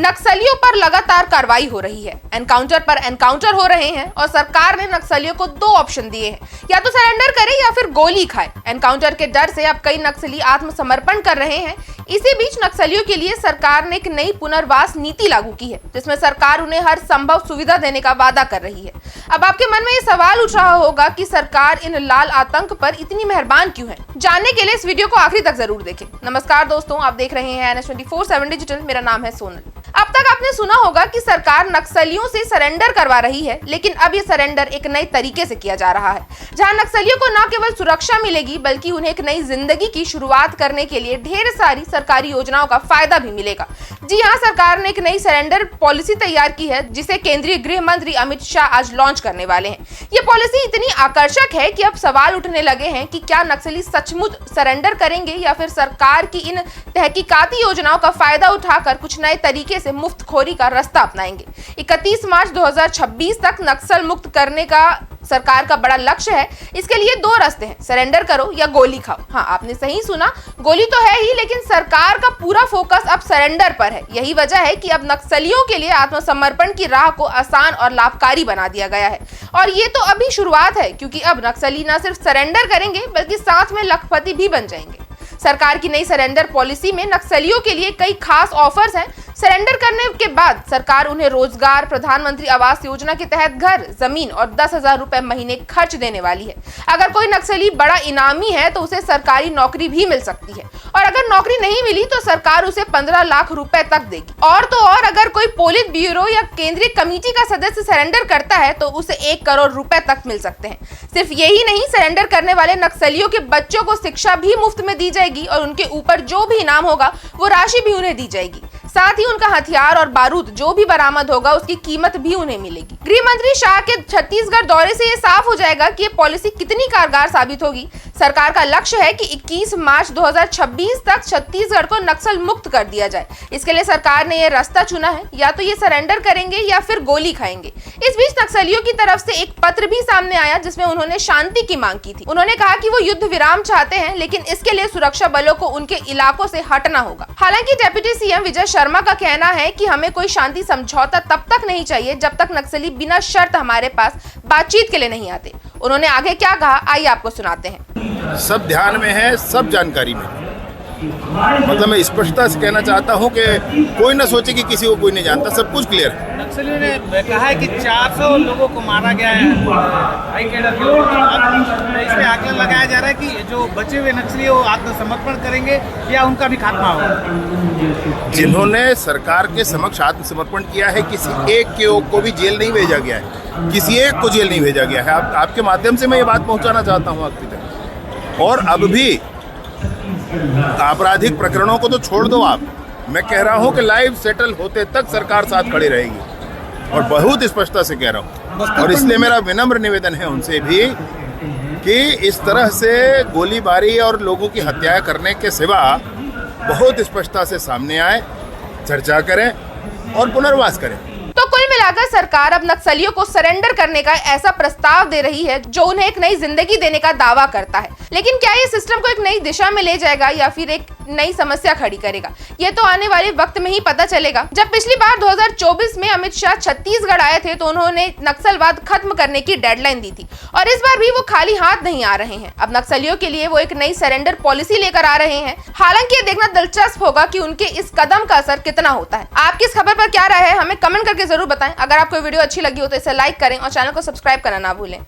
नक्सलियों पर लगातार कार्रवाई हो रही है, एनकाउंटर पर एनकाउंटर हो रहे हैं और सरकार ने नक्सलियों को दो ऑप्शन दिए हैं, या तो सरेंडर करे या फिर गोली खाए। एनकाउंटर के डर से अब कई नक्सली आत्मसमर्पण कर रहे हैं। इसी बीच नक्सलियों के लिए सरकार ने एक नई पुनर्वास नीति लागू की है, जिसमें सरकार उन्हें हर संभव सुविधा देने का वादा कर रही है। अब आपके मन में ये सवाल उठ रहा होगा कि सरकार इन लाल आतंक पर इतनी मेहरबान क्यों है। जानने के लिए इस वीडियो को आखिरी तक जरूर देखें। नमस्कार दोस्तों, आप देख रहे हैं NS24/7 डिजिटल। मेरा नाम है सोनल। अब तक आपने सुना होगा कि सरकार नक्सलियों से सरेंडर करवा रही है, लेकिन अब ये सरेंडर एक नए तरीके से किया जा रहा है, जहां नक्सलियों को न केवल सुरक्षा मिलेगी बल्कि उन्हें एक नई जिंदगी की शुरुआत करने के लिए ढेर सारी सरकारी योजनाओं का फायदा भी मिलेगा। जी हां, सरकार ने एक नई सरेंडर पॉलिसी तैयार की है, जिसे केंद्रीय गृह मंत्री अमित शाह आज लॉन्च करने वाले हैं। ये पॉलिसी इतनी आकर्षक है कि अब सवाल उठने लगे हैं कि क्या नक्सली सचमुच सरेंडर करेंगे या फिर सरकार की इन तहकीकाती योजनाओं का फायदा उठाकर कुछ नए तरीके से मुफ्तखोरी का रास्ता अपनाएंगे। 31 मार्च 2026 तक नक्सल मुक्त करने का सरकार का बड़ा लक्ष्य है। इसके लिए दो रास्ते हैं, सरेंडर करो या गोली खाओ। हाँ, आपने सही सुना, गोली तो है ही, लेकिन सरकार का पूरा फोकस अब सरेंडर पर है। यही वजह है कि अब नक्सलियों के लिए आत्मसमर्पण की राह को आसान और लाभकारी बना दिया गया है। और ये तो अभी शुरुआत है, क्योंकि अब नक्सली न सिर्फ सरेंडर करेंगे बल्कि साथ में लखपति भी बन जाएंगे। सरकार की नई सरेंडर पॉलिसी में नक्सलियों के लिए कई खास ऑफर्स हैं। सरेंडर करने के बाद सरकार उन्हें रोजगार, प्रधानमंत्री आवास योजना के तहत घर, जमीन और 10,000 रुपए महीने खर्च देने वाली है। अगर कोई नक्सली बड़ा इनामी है तो उसे सरकारी नौकरी भी मिल सकती है, और अगर नौकरी नहीं मिली तो सरकार उसे 15 लाख रुपए तक देगी। और तो और, अगर कोई पोलित ब्यूरो या केंद्रीय कमेटी का सदस्य सरेंडर करता है तो उसे 1 करोड़ रुपए तक मिल सकते हैं। सिर्फ यही नहीं, सरेंडर करने वाले नक्सलियों के बच्चों को शिक्षा भी मुफ्त में दी जाएगी और उनके ऊपर जो भी इनाम होगा वो राशि भी उन्हें दी जाएगी। साथ ही उनका हथियार और बारूद जो भी बरामद होगा उसकी कीमत भी उन्हें मिलेगी। गृह मंत्री शाह के छत्तीसगढ़ दौरे से ये साफ हो जाएगा कि ये पॉलिसी कितनी कारगर साबित होगी। सरकार का लक्ष्य है कि 21 मार्च 2026 तक छत्तीसगढ़ को नक्सल मुक्त कर दिया जाए। इसके लिए सरकार ने ये रास्ता चुना है, या तो ये सरेंडर करेंगे या फिर गोली खाएंगे। इस बीच नक्सलियों की तरफ से एक पत्र भी सामने आया, जिसमें उन्होंने शांति की मांग की थी। उन्होंने कहा कि वो युद्ध विराम चाहते हैं, लेकिन इसके लिए सुरक्षा बलों को उनके इलाकों से हटना होगा। हालांकि डिप्टी CM विजय शर्मा का कहना है कि हमें कोई शांति समझौता तब तक नहीं चाहिए जब तक नक्सली बिना शर्त हमारे पास बातचीत के लिए नहीं आते। उन्होंने आगे क्या कहा, आइए आपको सुनाते हैं। सब ध्यान में है, सब जानकारी में है। मतलब मैं स्पष्टता से कहना चाहता हूं कि कोई ना सोचे कि किसी को कोई नहीं जानता, सब कुछ क्लियर है। नक्सलियों ने कहा है कि 400 लोगों को मारा गया है हाई कैडर के लोगों। इस पे आकलन लगाया जा रहा है कि जो बचे हुए नक्सली वो आत्मसमर्पण करेंगे या उनका भी खात्मा होगा। जिन्होंने सरकार के समक्ष आत्मसमर्पण किया है, किसी एक को भी जेल नहीं भेजा गया है, किसी एक को जेल नहीं भेजा गया है। आपके माध्यम से मैं ये बात पहुंचाना चाहता हूं आपकी तक। और अब भी आपराधिक प्रकरणों को तो छोड़ दो आप, मैं कह रहा हूं कि लाइव सेटल होते तक सरकार साथ खड़ी रहेगी, और बहुत स्पष्टता से कह रहा हूं। और इसलिए मेरा विनम्र निवेदन है उनसे भी कि इस तरह से गोलीबारी और लोगों की हत्या करने के सिवा बहुत स्पष्टता से सामने आए, चर्चा करें और पुनर्वास करें। तो कुल मिलाकर सरकार अब नक्सलियों को सरेंडर करने का ऐसा प्रस्ताव दे रही है जो उन्हें एक नई जिंदगी देने का दावा करता है। लेकिन क्या ये सिस्टम को एक नई दिशा में ले जाएगा या फिर एक नई समस्या खड़ी करेगा, ये तो आने वाले वक्त में ही पता चलेगा। जब पिछली बार 2024 में अमित शाह छत्तीसगढ़ आए थे तो उन्होंने नक्सलवाद खत्म करने की डेडलाइन दी थी, और इस बार भी वो खाली हाथ नहीं आ रहे हैं। अब नक्सलियों के लिए वो एक नई सरेंडर पॉलिसी लेकर आ रहे हैं। हालांकि ये देखना दिलचस्प होगा कि उनके इस कदम का असर कितना होता है। आपकी इस खबर पर क्या राय है, हमें कमेंट करके जरूर बताएं। अगर आपको वीडियो अच्छी लगी हो तो इसे लाइक करें और चैनल को सब्सक्राइब करना ना भूलें।